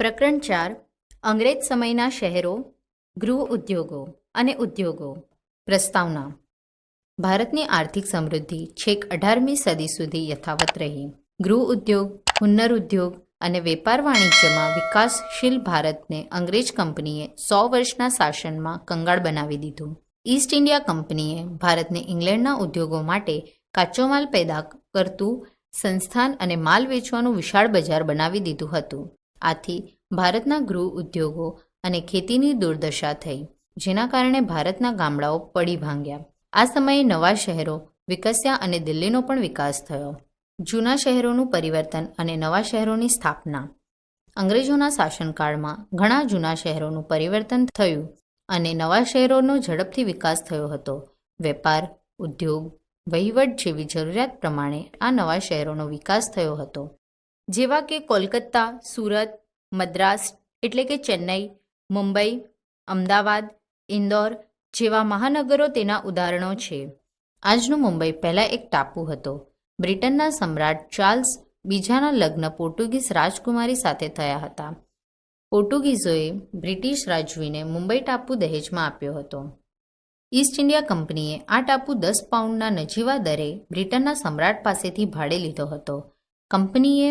પ્રકરણ 4 અંગ્રેજ સમયના શહેરો, ગૃહ ઉદ્યોગો અને ઉદ્યોગો. પ્રસ્તાવના. ભારતની આર્થિક સમૃદ્ધિ છેક 18મી સદી સુધી યથાવત રહી. ગૃહ ઉદ્યોગ, હુન્નર ઉદ્યોગ અને વેપાર વાણિજ્યમાં વિકાસશીલ ભારતને અંગ્રેજ કંપનીએ 100 વર્ષના શાસનમાં કંગાળ બનાવી દીધું. ઈસ્ટ ઇન્ડિયા કંપનીએ ભારતને ઇંગ્લેન્ડના ઉદ્યોગો માટે કાચો માલ પેદા કરતું સંસ્થાન અને માલ વેચવાનું વિશાળ બજાર બનાવી દીધું હતું. આથી ભારતના ગૃહ ઉદ્યોગો અને ખેતીની દુર્દશા થઈ, જેના કારણે ભારતના ગામડાઓ પડી ભાંગ્યા. આ સમયે નવા શહેરો વિકસ્યા અને દિલ્હીનો પણ વિકાસ થયો. જૂના શહેરોનું પરિવર્તન અને નવા શહેરોની સ્થાપના. અંગ્રેજોના શાસનકાળમાં ઘણા જૂના શહેરોનું પરિવર્તન થયું અને નવા શહેરોનો ઝડપથી વિકાસ થયો હતો. વેપાર, ઉદ્યોગ, વહીવટ જેવી જરૂરિયાત પ્રમાણે આ નવા શહેરોનો વિકાસ થયો હતો, જેવા કે કોલકાતા, સુરત, મદ્રાસ એટલે કે ચેન્નઈ, મુંબઈ, અમદાવાદ, ઇન્દોર જેવા મહાનગરો તેના ઉદાહરણો છે. આજનું મુંબઈ પહેલાં એક ટાપુ હતો. બ્રિટનના સમ્રાટ ચાર્લ્સ બીજાના લગ્ન પોર્ટુગીઝ રાજકુમારી સાથે થયા હતા. પોર્ટુગીઝોએ બ્રિટિશ રાજવીને મુંબઈ ટાપુ દહેજમાં આપ્યો હતો. ઈસ્ટ ઇન્ડિયા કંપનીએ આ ટાપુ 10 પાઉન્ડના નજીવા દરે બ્રિટનના સમ્રાટ પાસેથી ભાડે લીધો હતો. કંપનીએ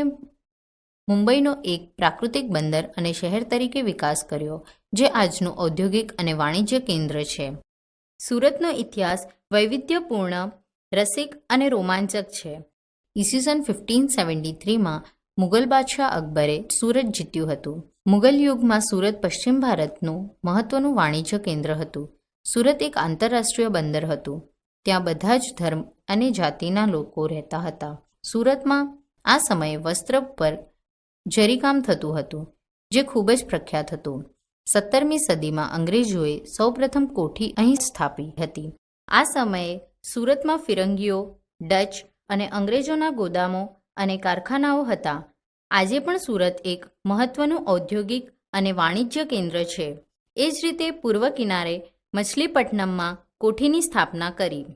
મુંબઈનો એક પ્રાકૃતિક બંદર અને શહેર તરીકે વિકાસ કર્યો, જે આજનું ઔદ્યોગિક અને વાણિજ્ય કેન્દ્ર છે. સુરતનો ઇતિહાસ વૈવિધ્યપૂર્ણ, રસિક અને રોમાંચક છે. ઈસવીસન 1573માં મુગલ બાદશાહ અકબરે સુરત જીત્યું હતું. મુગલ યુગમાં સુરત પશ્ચિમ ભારતનું મહત્વનું વાણિજ્ય કેન્દ્ર હતું. સુરત એક આંતરરાષ્ટ્રીય બંદર હતું. ત્યાં બધા જ ધર્મ અને જાતિના લોકો રહેતા હતા. સુરતમાં આ સમયે વસ્ત્ર પર જરીકામ થતું હતું, જે ખૂબ જ પ્રખ્યાત હતું. 17મી સદીમાં અંગ્રેજોએ સૌપ્રથમ કોઠી અહીં સ્થાપી હતી. આ સમયે સુરતમાં ફિરંગીઓ, ડચ અને અંગ્રેજોના ગોદામો અને કારખાનાઓ હતા. આજે પણ સુરત એક મહત્વનું ઔદ્યોગિક અને વાણિજ્ય કેન્દ્ર છે. એ જ રીતે પૂર્વ કિનારે મછલીપટ્ટનમમાં કોઠીની સ્થાપના કરી.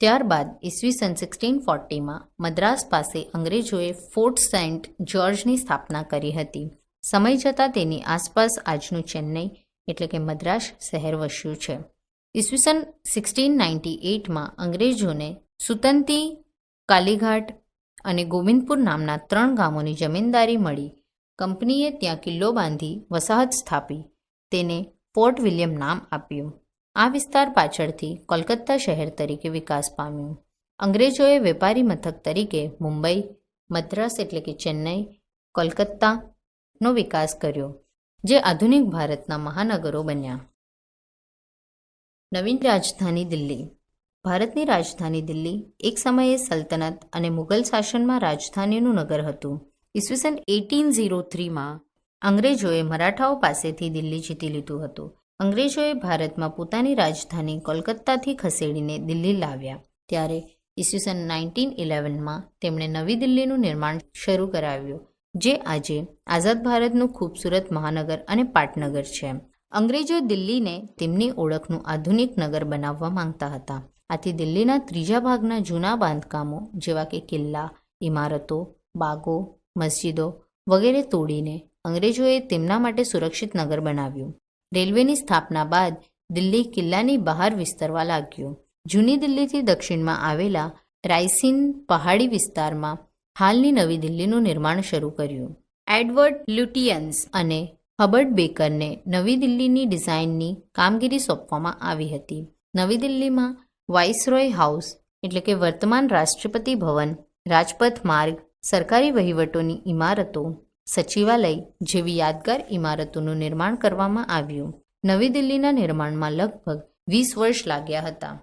ત્યારબાદ ઈસવીસન 1640માં મદ્રાસ પાસે અંગ્રેજોએ ફોર્ટ સેન્ટ જ્યોર્જની સ્થાપના કરી હતી. સમય જતાં તેની આસપાસ આજનું ચેન્નઈ એટલે કે મદ્રાસ શહેર વસ્યું છે. ઈસવીસન 1698માં અંગ્રેજોને સુતંતી, કાલીઘાટ અને ગોવિંદપુર નામના 3 ગામોની જમીનદારી મળી. કંપનીએ ત્યાં કિલ્લો બાંધી વસાહત સ્થાપી. તેને ફોર્ટ વિલિયમ નામ આપ્યું. આ વિસ્તાર પાછળથી કોલકાતા શહેર તરીકે વિકાસ પામ્યું. અંગ્રેજોએ વેપારી મથક તરીકે મુંબઈ, મદ્રાસ એટલે કે ચેન્નઈ, કોલકાતાનો વિકાસ કર્યો, જે આધુનિક ભારતના મહાનગરો બન્યા. નવીન રાજધાની દિલ્હી. ભારતની રાજધાની દિલ્હી એક સમયે સલ્તનત અને મુગલ શાસનમાં રાજધાનીનું નગર હતું. ઈસવીસન 1803માં અંગ્રેજોએ મરાઠાઓ પાસેથી દિલ્હી જીતી લીધું હતું. અંગ્રેજોએ ભારતમાં પોતાની રાજધાની કોલકાતાથી ખસેડીને દિલ્હી લાવ્યા. ત્યારે ઈસવીસન 1911માં તેમણે નવી દિલ્હીનું નિર્માણ શરૂ કરાવ્યું, જે આજે આઝાદ ભારતનું ખૂબસૂરત મહાનગર અને પાટનગર છે. અંગ્રેજો દિલ્હીને તેમની ઓળખનું આધુનિક નગર બનાવવા માંગતા હતા. આથી દિલ્હીના ત્રીજા ભાગના જૂના બાંધકામો જેવા કે કિલ્લા, ઇમારતો, બાગો, મસ્જિદો વગેરે તોડીને અંગ્રેજોએ તેમના માટે સુરક્ષિત નગર બનાવ્યું. રેલવેની સ્થાપના બાદ દિલ્હી કિલ્લાની બહાર વિસ્તરવા લાગ્યું. જૂની દિલ્હીથી દક્ષિણમાં આવેલા રાયસીન પહાડી વિસ્તારમાં હાલની નવી દિલ્હીનું નિર્માણ શરૂ કર્યું. એડવર્ડ લ્યુટિયન્સ અને હબર્ટ બેકરને નવી દિલ્હીની ડિઝાઇનની કામગીરી સોંપવામાં આવી હતી. નવી દિલ્હીમાં વાઇસરોય હાઉસ એટલે કે વર્તમાન રાષ્ટ્રપતિ ભવન, રાજપથ માર્ગ, સરકારી વહીવટોની ઇમારતો, સચિવાલય જેવી યાદગાર ઇમારતોનું નિર્માણ કરવામાં આવ્યું. નવી દિલ્હીના નિર્માણમાં લગભગ 20 વર્ષ લાગ્યા હતા.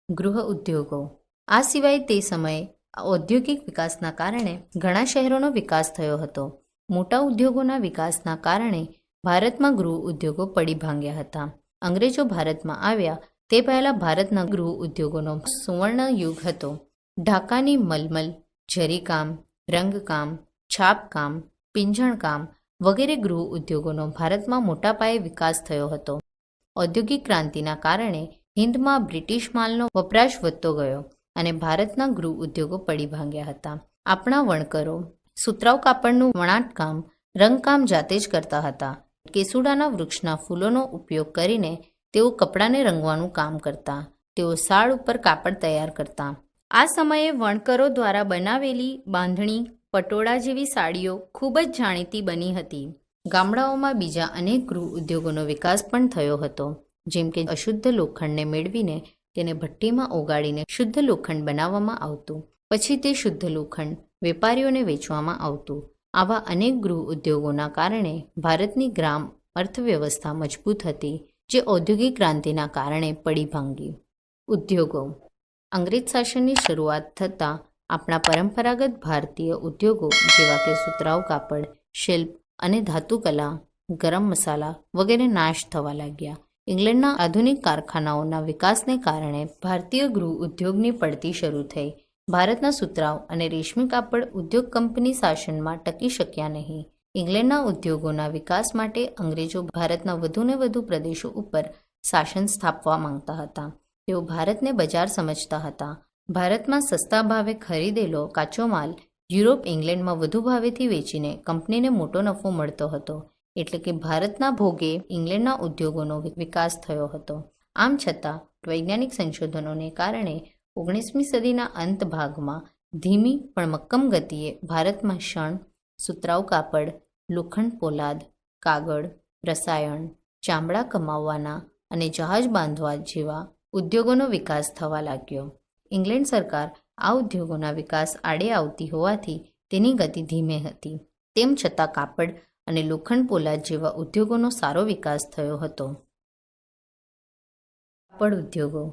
ગૃહ ઉદ્યોગો. આ સિવાય તે સમયે ઔદ્યોગિક વિકાસના કારણે ઘણા શહેરોનો વિકાસ થયો હતો. મોટા ઉદ્યોગોના વિકાસના કારણે ભારતમાં ગૃહ ઉદ્યોગો પડી ભાંગ્યા હતા. અંગ્રેજો ભારતમાં આવ્યા તે પહેલાં ભારતના ગૃહ ઉદ્યોગોનો સુવર્ણ યુગ હતો. ઢાકાની મલમલ, જરીકામ, રંગકામ, છાપકામ, પિંજણકામ વગેરે ગૃહ ઉદ્યોગોનો ભારતમાં મોટા પાયે વિકાસ થયો હતો. ઔદ્યોગિક ક્રાંતિના કારણે હિન્દમાં બ્રિટિશ માલનો વપરાશ વધતો ગયો અને ભારતના ગૃહ ઉદ્યોગો પડી ભાંગ્યા હતા. આપણા વણકરો સુતરાઉ કાપડનું વણાટકામ, રંગકામ જાતે જ કરતા હતા. કેસુડાના વૃક્ષના ફૂલોનો ઉપયોગ કરીને તેઓ કપડાને રંગવાનું કામ કરતા. તેઓ સાડ ઉપર કાપડ તૈયાર કરતા. આ સમયે વણકરો દ્વારા બનાવેલી બાંધણી, પટોળા જેવી સાડીઓ ખૂબ જ જાણીતી બની હતી. ગામડાઓમાં બીજા અનેક ગૃહ ઉદ્યોગોનો વિકાસ પણ થયો હતો, જેમ કે અશુદ્ધ લોખંડને મેળવીને તેને ભઠ્ઠીમાં ઓગાળીને શુદ્ધ લોખંડ બનાવવામાં આવતું. પછી તે શુદ્ધ લોખંડ વેપારીઓને વેચવામાં આવતું. આવા અનેક ગૃહ ઉદ્યોગોના કારણે ભારતની ગ્રામ અર્થવ્યવસ્થા મજબૂત હતી, જે ઔદ્યોગિક ક્રાંતિના કારણે પડી ભાંગી. ઉદ્યોગો. અંગ્રેજ શાસનની શરૂઆત થતાં આપણા પરંપરાગત ભારતીય ઉદ્યોગો જેવા કે સુતરાઉ કાપડ, શિલ્પ અને ધાતુકલા, ગરમ મસાલા વગેરે નાશ થવા લાગ્યા. ઇંગ્લેન્ડના આધુનિક કારખાનાઓના વિકાસને કારણે ભારતીય ગૃહ ઉદ્યોગની પડતી શરૂ થઈ. ભારતના સુતરાઉ અને રેશમી કાપડ ઉદ્યોગ કંપની શાસનમાં ટકી શક્યા નહીં. ઇંગ્લેન્ડના ઉદ્યોગોના વિકાસ માટે અંગ્રેજો ભારતના વધુને વધુ પ્રદેશો ઉપર શાસન સ્થાપવા માંગતા હતા. તેઓ ભારતને બજાર સમજતા હતા. ભારતમાં સસ્તા ભાવે ખરીદેલો કાચો માલ યુરોપ, ઇંગ્લેન્ડમાં વધુ ભાવેથી વેચીને કંપનીને મોટો નફો મળતો હતો. એટલે કે ભારતના ભોગે ઇંગ્લેન્ડના ઉદ્યોગોનો વિકાસ થયો હતો. આમ છતાં વૈજ્ઞાનિક સંશોધનોને કારણે 19મી સદીના અંત ભાગમાં ધીમી પણ મક્કમ ગતિએ ભારતમાં શણ, સુતરાઉ કાપડ, લોખંડ પોલાદ, કાગળ, રસાયણ, ચામડા કમાવવાના અને જહાજ બાંધવા જેવા ઉદ્યોગોનો વિકાસ થવા લાગ્યો. ઇંગ્લેન્ડ સરકાર આ ઉદ્યોગોના વિકાસ આડે આવતી હોવાથી તેની ગતિ ધીમે હતી. તેમ છતાં કાપડ અને લોખંડ પોલાદ જેવા ઉદ્યોગોનો સારો વિકાસ થયો હતો. કાપડ ઉદ્યોગો.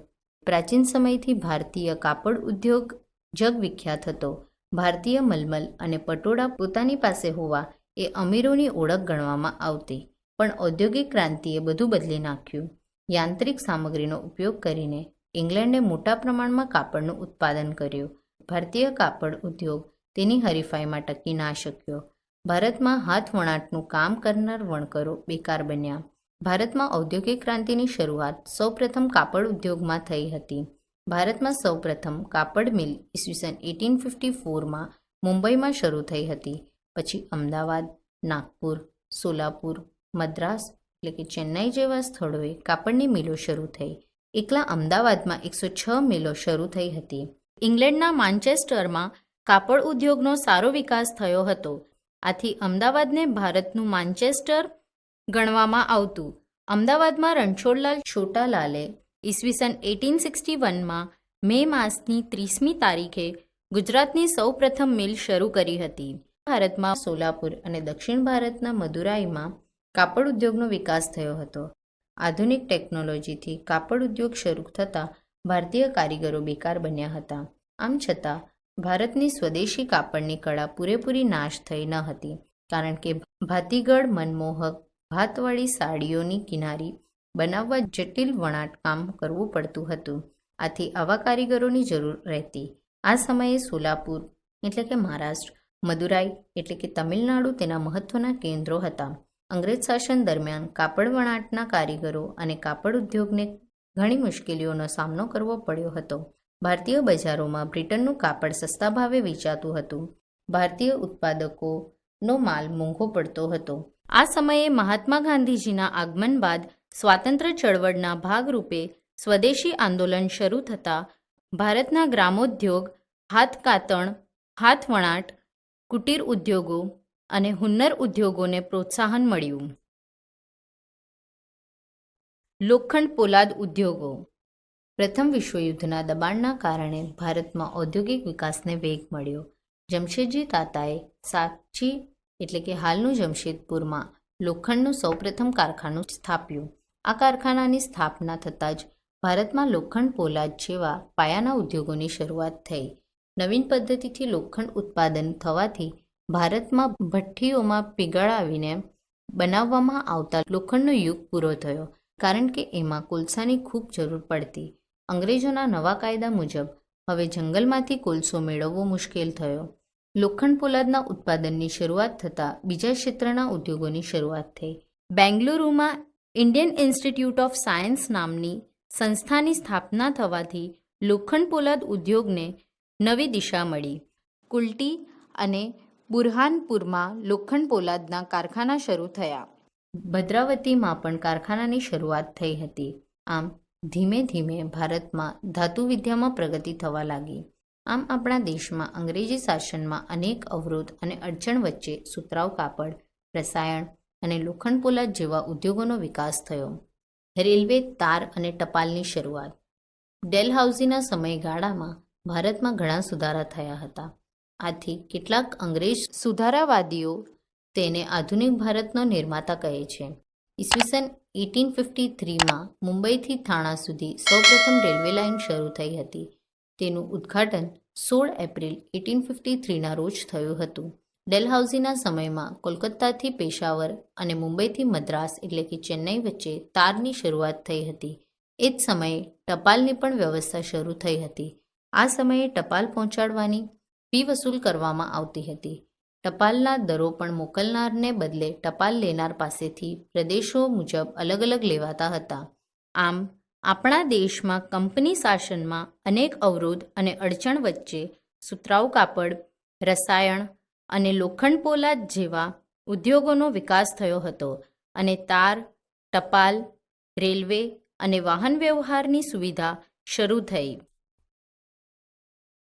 પ્રાચીન સમયથી ભારતીય કાપડ ઉદ્યોગ જગવિખ્યાત હતો. ભારતીય મલમલ અને પટોળા પોતાની પાસે હોવા એ અમીરોની ઓળખ ગણવામાં આવતી. પણ ઔદ્યોગિક ક્રાંતિએ બધું બદલી નાખ્યું. યાંત્રિક સામગ્રીનો ઉપયોગ કરીને ઇંગ્લેન્ડે મોટા પ્રમાણમાં કાપડનું ઉત્પાદન કર્યું. ભારતીય કાપડ ઉદ્યોગ તેની હરીફાઈમાં ટકી ના શક્યો. ભારતમાં હાથ વણાટનું કામ કરનાર વણકરો બેકાર બન્યા. ભારતમાં ઔદ્યોગિક ક્રાંતિની શરૂઆત સૌપ્રથમ કાપડ ઉદ્યોગમાં થઈ હતી. ભારતમાં સૌપ્રથમ કાપડ મિલ ઈસવીસન 1854માં મુંબઈમાં શરૂ થઈ હતી. પછી અમદાવાદ, નાગપુર, સોલાપુર, મદ્રાસ એટલે કે ચેન્નાઈ જેવા સ્થળોએ કાપડની મિલો શરૂ થઈ. એકલા અમદાવાદમાં 106 મિલો શરૂ થઈ હતી. ઇંગ્લેન્ડના માન્ચેસ્ટરમાં કાપડ ઉદ્યોગનો સારો વિકાસ થયો હતો. આથી અમદાવાદને ભારતનું માન્ચેસ્ટર ગણવામાં આવતું. અમદાવાદમાં રણછોડલાલ છોટાલાલે ઈસવીસન 1861માં મે માસની 30મી તારીખે ગુજરાતની સૌપ્રથમ મિલ શરૂ કરી હતી. ભારતમાં સોલાપુર અને દક્ષિણ ભારતના મદુરાઈમાં કાપડ ઉદ્યોગનો વિકાસ થયો હતો. આધુનિક ટેકનોલોજીથી કાપડ ઉદ્યોગ શરૂ થતાં ભારતીય કારીગરો બેકાર બન્યા હતા. આમ છતાં ભારતની સ્વદેશી કાપડની કળા પૂરેપૂરી નાશ થઈ ન હતી, કારણ કે ભાતીગળ, મનમોહક, ભાતવાળી સાડીઓની કિનારી બનાવવા જટિલ વણાટકામ કરવું પડતું હતું. આથી આવા કારીગરોની જરૂર રહેતી. આ સમયે સોલાપુર એટલે કે મહારાષ્ટ્ર, મદુરાઈ એટલે કે તમિલનાડુ તેના મહત્વના કેન્દ્રો હતા. અંગ્રેજ શાસન દરમિયાન કાપડ વણાટના કારીગરો અને કાપડ ઉદ્યોગને ઘણી મુશ્કેલીઓનો સામનો કરવો પડ્યો હતો. ભારતીય બજારોમાં બ્રિટનનું કાપડ સસ્તા ભાવે વેચાતું હતું. ભારતીય ઉત્પાદકોનો માલ મોંઘો પડતો હતો. આ સમયે મહાત્મા ગાંધીજીના આગમન બાદ સ્વાતંત્ર્ય ચળવળના ભાગરૂપે સ્વદેશી આંદોલન શરૂ થતાં ભારતના ગ્રામોદ્યોગ, હાથકાતણ, હાથવણાટ, કુટીર ઉદ્યોગો અને હુન્નર ઉદ્યોગોને પ્રોત્સાહન મળ્યું. લોખંડ પોલાદ ઉદ્યોગો. પ્રથમ વિશ્વયુદ્ધના દબાણના કારણે ભારતમાં ઔદ્યોગિક વિકાસને વેગ મળ્યો. જમશેદજી તાતાએ સાંચી એટલે કે હાલનું જમશેદપુરમાં લોખંડનું સૌપ્રથમ કારખાનું સ્થાપ્યું. આ કારખાનાની સ્થાપના થતાં જ ભારતમાં લોખંડ પોલાદ જેવા પાયાના ઉદ્યોગોની શરૂઆત થઈ. નવીન પદ્ધતિથી લોખંડ ઉત્પાદન થવાથી ભારતમાં ભઠ્ઠીઓમાં પીગળાવીને બનાવવામાં આવતા લોખંડનો યુગ પૂરો થયો, કારણ કે એમાં કોલસાની ખૂબ જરૂર પડતી. અંગ્રેજોના નવા કાયદા મુજબ હવે જંગલમાંથી કોલસો મેળવવો મુશ્કેલ થયો. લોખંડ પોલાદના ઉત્પાદનની શરૂઆત થતાં બીજા ક્ષેત્રના ઉદ્યોગોની શરૂઆત થઈ. બેંગલુરુમાં ઇન્ડિયન ઇન્સ્ટિટ્યૂટ ઓફ સાયન્સ નામની સંસ્થાની સ્થાપના થવાથી લોખંડ પોલાદ ઉદ્યોગને નવી દિશા મળી. કુલટી અને બુરહાનપુરમાં લોખંડ પોલાદના કારખાના શરૂ થયા. ભદ્રાવતીમાં પણ કારખાનાની શરૂઆત થઈ હતી. આમ ધીમે ધીમે ભારતમાં ધાતુવિદ્યામાં પ્રગતિ થવા લાગી. આમ આપણા દેશમાં અંગ્રેજી શાસનમાં અનેક અવરોધ અને અડચણ વચ્ચે સુતરાઉ કાપડ, રસાયણ અને લોખંડ પોલાદ જેવા ઉદ્યોગોનો વિકાસ થયો. રેલવે, તાર અને ટપાલની શરૂઆત. ડેલહાઉસીના સમયગાળામાં ભારતમાં ઘણા સુધારા થયા હતા. આથી કેટલાક અંગ્રેજ સુધારાવાદીઓ તેને આધુનિક ભારતનો નિર્માતા કહે છે. ઈસવીસન 1853માં મુંબઈથી થાણા સુધી સૌપ્રથમ રેલવે લાઇન શરૂ થઈ હતી. તેનું ઉદ્ઘાટન 16 એપ્રિલ 1853ના રોજ થયું હતું. ડેલહાઉસીના સમયમાં કોલકાતાથી પેશાવર અને મુંબઈથી મદ્રાસ એટલે કે ચેન્નઈ વચ્ચે તારની શરૂઆત થઈ હતી. એ જ સમયે ટપાલની પણ વ્યવસ્થા શરૂ થઈ હતી. આ સમયે ટપાલ પહોંચાડવાની ફી વસૂલ કરવામાં આવતી હતી. ટપાલના દરો પણ મોકલનારને બદલે ટપાલ લેનાર પાસેથી પ્રદેશો મુજબ અલગ અલગ લેવાતા હતા. આમ આપણા દેશમાં કંપની શાસનમાં અનેક અવરોધ અને અડચણ વચ્ચે સુતરાઉ કાપડ, રસાયણ અને લોખંડ પોલાદ જેવા ઉદ્યોગોનો વિકાસ થયો હતો અને તાર, ટપાલ, રેલવે અને વાહન વ્યવહારની સુવિધા શરૂ થઈ.